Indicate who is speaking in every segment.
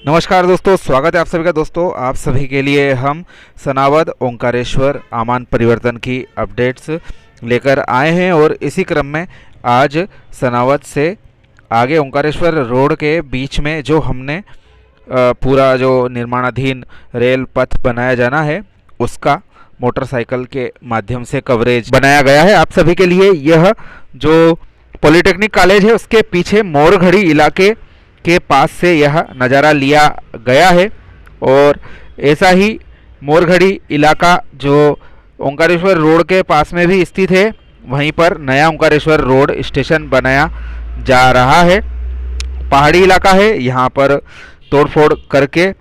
Speaker 1: नमस्कार दोस्तों, स्वागत है आप सभी का। दोस्तों, आप सभी के लिए हम सनावद ओंकारेश्वर आमान परिवर्तन की अपडेट्स लेकर आए हैं और इसी क्रम में आज सनावद से आगे ओंकारेश्वर रोड के बीच में जो हमने पूरा जो निर्माणाधीन रेल पथ बनाया जाना है उसका मोटरसाइकिल के माध्यम से कवरेज बनाया गया है आप सभी के लिए। यह जो पॉलिटेक्निक कॉलेज है उसके पीछे मोरघड़ी इलाके के पास से यह नज़ारा लिया गया है और ऐसा ही मोरघड़ी इलाका जो ओंकारेश्वर रोड के पास में भी स्थित है, वहीं पर नया ओंकारेश्वर रोड स्टेशन बनाया जा रहा है। पहाड़ी इलाका है, यहाँ पर तोड़फोड़ करके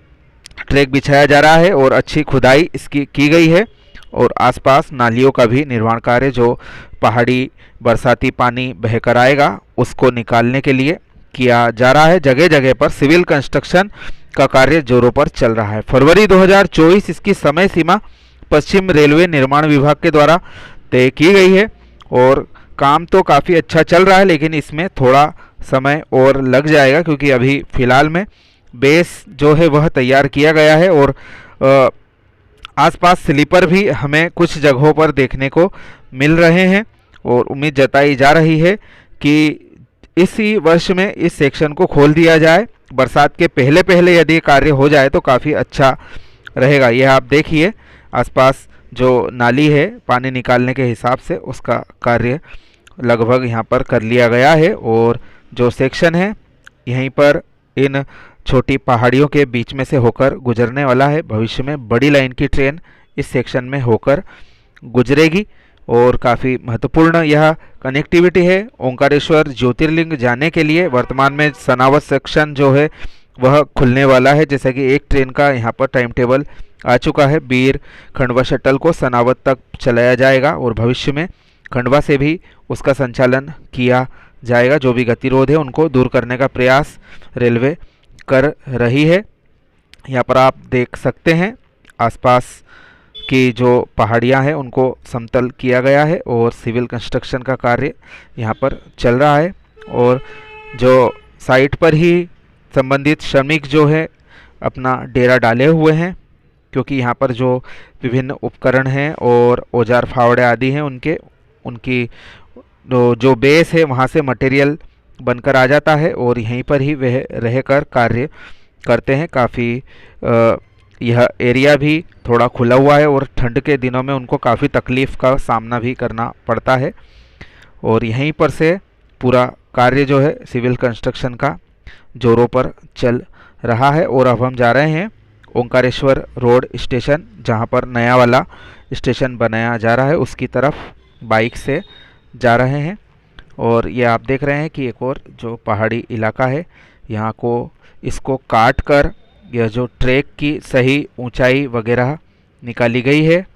Speaker 1: ट्रैक बिछाया जा रहा है और अच्छी खुदाई इसकी की गई है और आसपास नालियों का भी निर्माण कार्य जो पहाड़ी बरसाती पानी बहकर आएगा उसको निकालने के लिए किया जा रहा है। जगह जगह पर सिविल कंस्ट्रक्शन का कार्य जोरों पर चल रहा है। फरवरी 2024 इसकी समय सीमा पश्चिम रेलवे निर्माण विभाग के द्वारा तय की गई है और काम तो काफ़ी अच्छा चल रहा है, लेकिन इसमें थोड़ा समय और लग जाएगा क्योंकि अभी फ़िलहाल में बेस जो है वह तैयार किया गया है और आसपास स्लीपर भी हमें कुछ जगहों पर देखने को मिल रहे हैं और उम्मीद जताई जा रही है कि इसी वर्ष में इस सेक्शन को खोल दिया जाए। बरसात के पहले पहले यदि कार्य हो जाए तो काफ़ी अच्छा रहेगा। यह आप देखिए आसपास जो नाली है पानी निकालने के हिसाब से उसका कार्य लगभग यहाँ पर कर लिया गया है और जो सेक्शन है यहीं पर इन छोटी पहाड़ियों के बीच में से होकर गुजरने वाला है। भविष्य में बड़ी लाइन की ट्रेन इस सेक्शन में होकर गुजरेगी और काफ़ी महत्वपूर्ण यह कनेक्टिविटी है। ओंकारेश्वर ज्योतिर्लिंग जाने के लिए वर्तमान में सनावद सेक्शन जो है वह खुलने वाला है। जैसे कि एक ट्रेन का यहाँ पर टाइम टेबल आ चुका है। बीर खंडवा शटल को सनावद तक चलाया जाएगा और भविष्य में खंडवा से भी उसका संचालन किया जाएगा। जो भी गतिरोध है उनको दूर करने का प्रयास रेलवे कर रही है। यहाँ पर आप देख सकते हैं आसपास की जो पहाड़ियाँ हैं उनको समतल किया गया है और सिविल कंस्ट्रक्शन का कार्य यहाँ पर चल रहा है और जो साइट पर ही संबंधित श्रमिक जो है अपना डेरा डाले हुए हैं, क्योंकि यहाँ पर जो विभिन्न उपकरण हैं और औजार फावड़े आदि हैं उनकी जो बेस है वहाँ से मटेरियल बनकर आ जाता है और यहीं पर ही वह रहकर कार्य करते हैं। काफ़ी यह एरिया भी थोड़ा खुला हुआ है और ठंड के दिनों में उनको काफ़ी तकलीफ़ का सामना भी करना पड़ता है और यहीं पर से पूरा कार्य जो है सिविल कंस्ट्रक्शन का जोरों पर चल रहा है। और अब हम जा रहे हैं ओंकारेश्वर रोड स्टेशन, जहां पर नया वाला स्टेशन बनाया जा रहा है उसकी तरफ बाइक से जा रहे हैं। और ये आप देख रहे हैं कि एक और जो पहाड़ी इलाका है यहाँ को इसको काट कर यह जो ट्रैक की सही ऊंचाई वगैरह निकाली गई है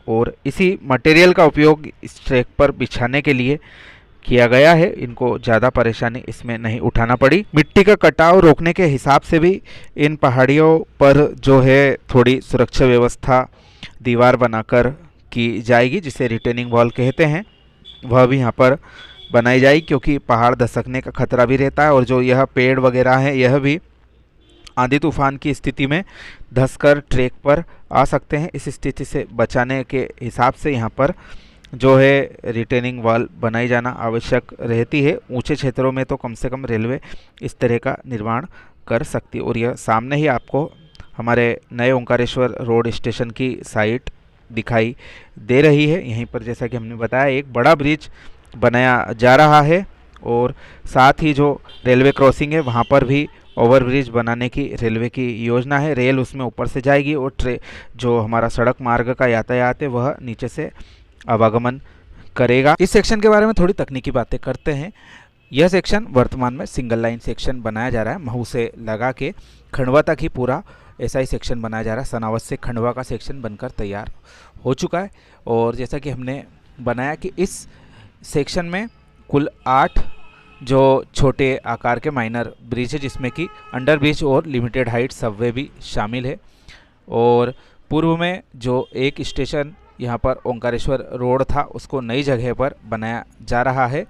Speaker 1: और इसी मटेरियल का उपयोग इस ट्रैक पर बिछाने के लिए किया गया है। इनको ज़्यादा परेशानी इसमें नहीं उठाना पड़ी। मिट्टी का कटाव रोकने के हिसाब से भी इन पहाड़ियों पर जो है थोड़ी सुरक्षा व्यवस्था दीवार बनाकर की जाएगी, जिसे रिटेनिंग वॉल कहते हैं, वह भी यहाँ पर बनाई जाएगी क्योंकि पहाड़ धसकने का खतरा भी रहता है और जो यह पेड़ वगैरह हैं यह भी आंधी तूफान की स्थिति में धंसकर ट्रैक पर आ सकते हैं। इस स्थिति से बचाने के हिसाब से यहाँ पर जो है रिटेनिंग वॉल बनाई जाना आवश्यक रहती है। ऊंचे क्षेत्रों में तो कम से कम रेलवे इस तरह का निर्माण कर सकती है। और यह सामने ही आपको हमारे नए ओंकारेश्वर रोड स्टेशन की साइट दिखाई दे रही है। यहीं पर जैसा कि हमने बताया एक बड़ा ब्रिज बनाया जा रहा है और साथ ही जो रेलवे क्रॉसिंग है वहाँ पर भी ओवरब्रिज बनाने की रेलवे की योजना है। रेल उसमें ऊपर से जाएगी और जो हमारा सड़क मार्ग का यातायात है वह नीचे से आवागमन करेगा। इस सेक्शन के बारे में थोड़ी तकनीकी बातें करते हैं। यह सेक्शन वर्तमान में सिंगल लाइन सेक्शन बनाया जा रहा है। महू से लगा के खंडवा तक ही पूरा ऐसा ही सेक्शन बनाया जा रहा है। सनावद से खंडवा का सेक्शन बनकर तैयार हो चुका है और जैसा कि हमने बनाया कि इस सेक्शन में कुल 8 जो छोटे आकार के माइनर ब्रिज है, जिसमें कि अंडर ब्रिज और लिमिटेड हाइट सबवे भी शामिल है। और पूर्व में जो एक स्टेशन यहाँ पर ओंकारेश्वर रोड था उसको नई जगह पर बनाया जा रहा है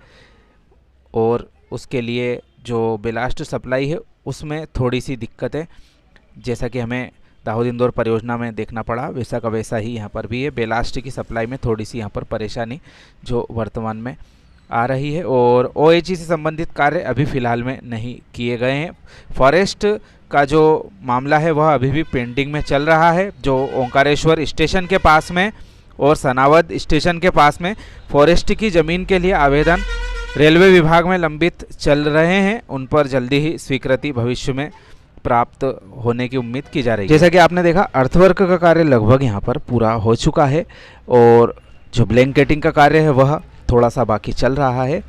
Speaker 1: और उसके लिए जो बेलास्ट सप्लाई है उसमें थोड़ी सी दिक्कतें, जैसा कि हमें दाहोद इंदौर परियोजना में देखना पड़ा, वैसा का वैसा ही यहाँ पर भी है। बेलास्ट की सप्लाई में थोड़ी सी यहाँ पर परेशानी जो वर्तमान में आ रही है, और ओएचई से संबंधित कार्य अभी फ़िलहाल में नहीं किए गए हैं। फॉरेस्ट का जो मामला है वह अभी भी पेंडिंग में चल रहा है। जो ओंकारेश्वर स्टेशन के पास में और सनावद स्टेशन के पास में फॉरेस्ट की ज़मीन के लिए आवेदन रेलवे विभाग में लंबित चल रहे हैं, उन पर जल्दी ही स्वीकृति भविष्य में प्राप्त होने की उम्मीद की जा रही है। जैसा कि आपने देखा, अर्थवर्क का कार्य लगभग यहाँ पर पूरा हो चुका है, और जो ब्लैंकेटिंग का कार्य है वह थोड़ा सा बाकी चल रहा है।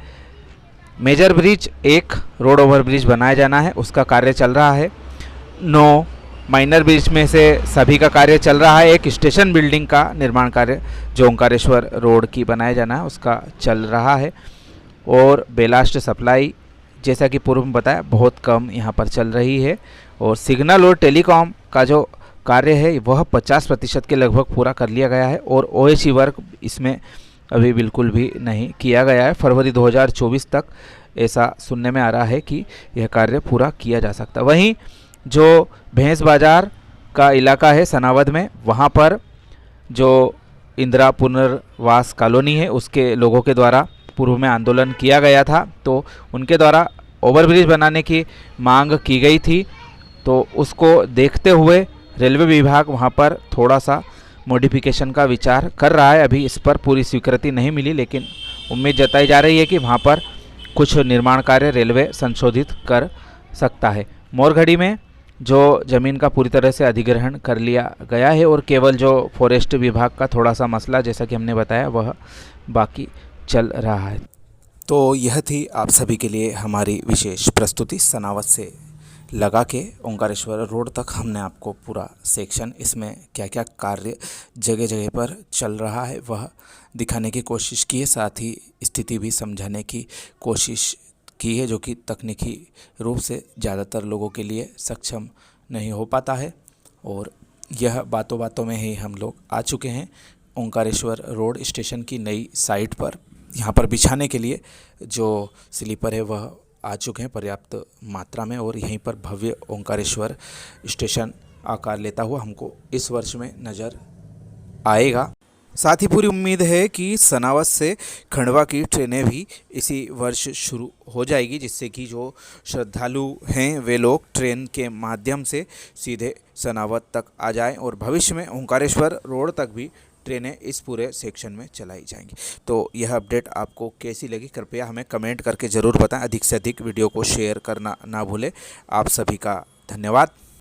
Speaker 1: मेजर ब्रिज, एक रोड ओवर ब्रिज बनाया जाना है, उसका कार्य चल रहा है। 9 माइनर ब्रिज में से सभी का कार्य चल रहा है। एक स्टेशन बिल्डिंग का निर्माण कार्य जो ओंकारेश्वर रोड की बनाया जाना है उसका चल रहा है। और बेलास्ट सप्लाई, जैसा कि पूर्व में बताया, बहुत कम यहाँ पर चल रही है। और सिग्नल और टेलीकॉम का जो कार्य है वह 50% के लगभग पूरा कर लिया गया है, और ओएचई वर्क इसमें अभी बिल्कुल भी नहीं किया गया है। फरवरी 2024 तक ऐसा सुनने में आ रहा है कि यह कार्य पूरा किया जा सकता है। वहीं जो भैंस बाजार का इलाका है सनावद में, वहाँ पर जो इंदिरा पुनर्वास कॉलोनी है उसके लोगों के द्वारा पूर्व में आंदोलन किया गया था, तो उनके द्वारा ओवरब्रिज बनाने की मांग की गई थी। तो उसको देखते हुए रेलवे विभाग वहाँ पर थोड़ा सा मॉडिफिकेशन का विचार कर रहा है। अभी इस पर पूरी स्वीकृति नहीं मिली, लेकिन उम्मीद जताई जा रही है कि वहाँ पर कुछ निर्माण कार्य रेलवे संशोधित कर सकता है। मोरघड़ी में जो ज़मीन का पूरी तरह से अधिग्रहण कर लिया गया है, और केवल जो फॉरेस्ट विभाग का थोड़ा सा मसला, जैसा कि हमने बताया, वह बाकी चल रहा है। तो यह थी आप सभी के लिए हमारी विशेष प्रस्तुति। सनावद से लगा के ओंकारेश्वर रोड तक हमने आपको पूरा सेक्शन, इसमें क्या क्या कार्य जगह जगह पर चल रहा है वह दिखाने की कोशिश की है, साथ ही स्थिति भी समझाने की कोशिश की है, जो कि तकनीकी रूप से ज़्यादातर लोगों के लिए सक्षम नहीं हो पाता है। और यह बातों बातों में ही हम लोग आ चुके हैं ओंकारेश्वर रोड स्टेशन की नई साइट पर। यहाँ पर बिछाने के लिए जो स्लीपर है वह आ चुके हैं पर्याप्त मात्रा में, और यहीं पर भव्य ओंकारेश्वर स्टेशन आकार लेता हुआ हमको इस वर्ष में नज़र आएगा। साथ ही पूरी उम्मीद है कि सनावद से खंडवा की ट्रेनें भी इसी वर्ष शुरू हो जाएगी, जिससे कि जो श्रद्धालु हैं वे लोग ट्रेन के माध्यम से सीधे सनावद तक आ जाएं, और भविष्य में ओंकारेश्वर रोड तक भी ट्रेनें इस पूरे सेक्शन में चलाई जाएंगी। तो यह अपडेट आपको कैसी लगी, कृपया हमें कमेंट करके ज़रूर बताएं। अधिक से अधिक वीडियो को शेयर करना ना भूलें। आप सभी का धन्यवाद।